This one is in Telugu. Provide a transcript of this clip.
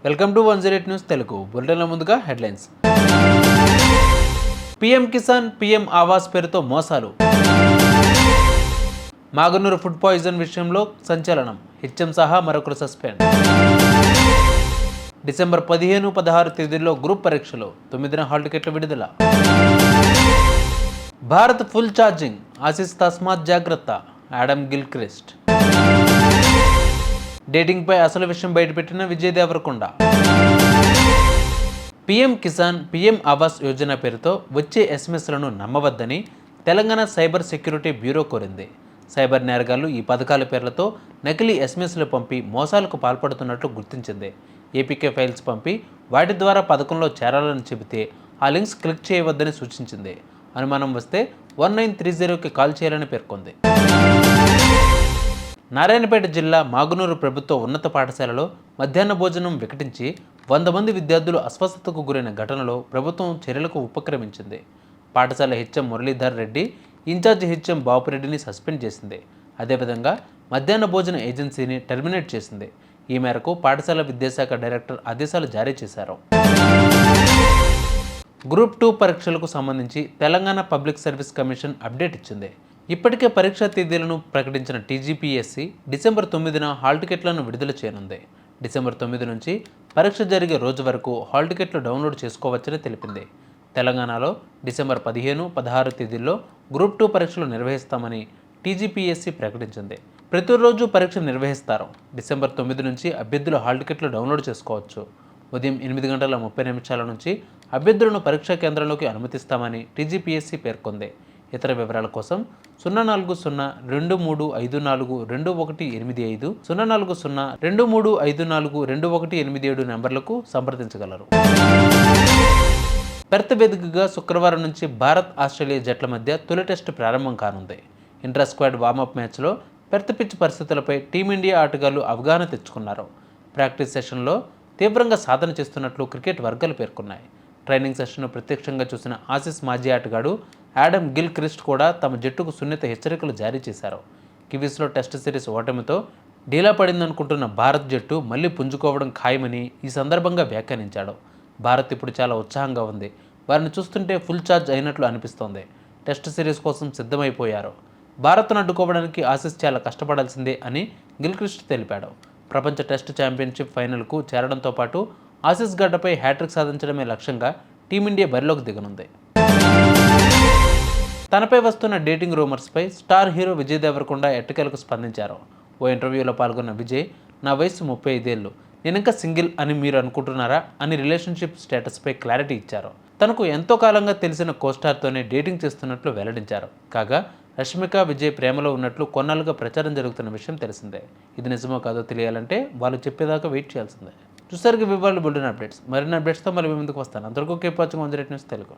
Welcome to 108 news Telugu. బులెటిన్ల ముందుగా headlines. PM Kisan, PM Awas పేరుతో మోసాలు. మాగనూరు ఫుడ్ పాయిజన్ విషయంలో సంచలనం. హెచ్ఎం సహా మరొకరు సస్పెండ్. డిసెంబర్ 15, 16 తేదీల్లో గ్రూప్ పరీక్షలు. 9న హాల్ టికెట్ల విడుదల. భారత్ ఫుల్ ఛార్జింగ్, ఆసీస్ తస్మాత్ జాగ్రత్త. Adam Gilchrist. డేటింగ్పై అసలు విషయం బయటపెట్టిన విజయ్ దేవరకొండ. పీఎం కిసాన్, పీఎం ఆవాస్ యోజన పేరుతో వచ్చే ఎస్ఎంఎస్లను నమ్మవద్దని తెలంగాణ సైబర్ సెక్యూరిటీ బ్యూరో కోరింది. సైబర్ నేరగాళ్లు ఈ పథకాల పేర్లతో నకిలీ ఎస్ఎంఎస్లు పంపి మోసాలకు పాల్పడుతున్నట్లు గుర్తించింది. ఏపీకే ఫైల్స్ పంపి వాటి ద్వారా పథకంలో చేరాలని చెబితే ఆ లింక్స్ క్లిక్ చేయవద్దని సూచించింది. అనుమానం వస్తే 1930కి కాల్ చేయాలని పేర్కొంది. నారాయణపేట జిల్లా మాగునూరు ప్రభుత్వ ఉన్నత పాఠశాలలో మధ్యాహ్న భోజనం వికటించి 100 మంది విద్యార్థులు అస్వస్థతకు గురైన ఘటనలో ప్రభుత్వం చర్యలకు ఉపక్రమించింది. పాఠశాల HM Muralidhar Reddy, incharge HM బాపురెడ్డిని సస్పెండ్ చేసింది. అదేవిధంగా మధ్యాహ్న భోజన ఏజెన్సీని టెర్మినేట్ చేసింది. ఈ మేరకు పాఠశాల విద్యాశాఖ డైరెక్టర్ ఆదేశాలు జారీ చేశారు. గ్రూప్ 2 పరీక్షలకు సంబంధించి Telangana public service commission update ఇచ్చింది. ఇప్పటికే పరీక్షా తేదీలను ప్రకటించిన టీజీపీఎస్సీ డిసెంబర్ 9న హాల్ టికెట్లను విడుదల చేయనుంది. డిసెంబర్ 9 నుంచి పరీక్ష జరిగే రోజు వరకు హాల్ టికెట్లు డౌన్లోడ్ చేసుకోవచ్చని తెలిపింది. తెలంగాణలో డిసెంబర్ 15, 16 తేదీల్లో గ్రూప్ 2 పరీక్షలు నిర్వహిస్తామని టీజీపీఎస్సీ ప్రకటించింది. ప్రతిరోజు పరీక్ష నిర్వహిస్తారు. డిసెంబర్ 9 నుంచి అభ్యర్థులు హాల్ టికెట్లు డౌన్లోడ్ చేసుకోవచ్చు. ఉదయం 8:30 నుంచి అభ్యర్థులను పరీక్షా కేంద్రంలోకి అనుమతిస్తామని టీజీపీఎస్సీ పేర్కొంది. ఇతర వివరాల కోసం 040-2354-2185, 040-2354-2187 నెంబర్లకు సంప్రదించగలరు. పెర్త్ వేదికగా శుక్రవారం నుంచి భారత్, ఆస్ట్రేలియా జట్ల మధ్య తొలి టెస్టు ప్రారంభం కానుంది. ఇంట్రా స్క్వాడ్ వార్మప్ మ్యాచ్లో పెర్త్ పిచ్ పరిస్థితులపై టీమిండియా ఆటగాళ్లు అవగాహన తెచ్చుకున్నారు. ప్రాక్టీస్ సెషన్లో తీవ్రంగా సాధన చేస్తున్నట్లు క్రికెట్ వర్గాలు పేర్కొన్నాయి. ట్రైనింగ్ సెషన్ను ప్రత్యక్షంగా చూసిన ఆసీస్ మాజీ ఆటగాడు ఆడమ్ గిల్క్రిస్ట్ కూడా తమ జట్టుకు సున్నిత హెచ్చరికలు జారీ చేశారు. కివీస్లో టెస్ట్ సిరీస్ ఓటమితో డీలా పడిందనుకుంటున్న భారత్ జట్టు మళ్లీ పుంజుకోవడం ఖాయమని ఈ సందర్భంగా వ్యాఖ్యానించాడు. భారత్ ఇప్పుడు చాలా ఉత్సాహంగా ఉంది. వారిని చూస్తుంటే ఫుల్ ఛార్జ్ అయినట్లు అనిపిస్తోంది. టెస్ట్ సిరీస్ కోసం సిద్ధమైపోయారు. భారత్ను అడ్డుకోవడానికి ఆసీస్ చాలా కష్టపడాల్సిందే అని గిల్క్రిస్ట్ తెలిపాడు. ప్రపంచ టెస్ట్ ఛాంపియన్షిప్ ఫైనల్కు చేరడంతో పాటు ఆసీస్ గడ్డపై హ్యాట్రిక్ సాధించడమే లక్ష్యంగా టీమిండియా బరిలోకి దిగనుంది. తనపై వస్తున్న డేటింగ్ రూమర్స్పై స్టార్ హీరో విజయ్ దేవరకొండ ఎట్టకేలకు స్పందించారు. ఓ ఇంటర్వ్యూలో పాల్గొన్న విజయ్, నా వయసు 35 ఏళ్ళు, నేనింకా సింగిల్ అని మీరు అనుకుంటున్నారా అని రిలేషన్షిప్ స్టేటస్పై క్లారిటీ ఇచ్చారు. తనకు ఎంతో కాలంగా తెలిసిన కోస్టార్తోనే డేటింగ్ చేస్తున్నట్లు వెల్లడించారు. కాగా రష్మిక, విజయ్ ప్రేమలో ఉన్నట్లు కొన్నాళ్ళుగా ప్రచారం జరుగుతున్న విషయం తెలిసిందే. ఇది నిజమో కాదో తెలియాలంటే వాళ్ళు చెప్పేదాకా వెయిట్ చేయాల్సిందే. చూసారుగా వివరాలు బులెటిన్ అప్డేట్స్. మరిన్ని అప్డేట్స్తో మళ్ళీ ముందుకు వస్తాను. అందరికీ కీప్ వాచింగ్ 108 న్యూస్ తెలుగు.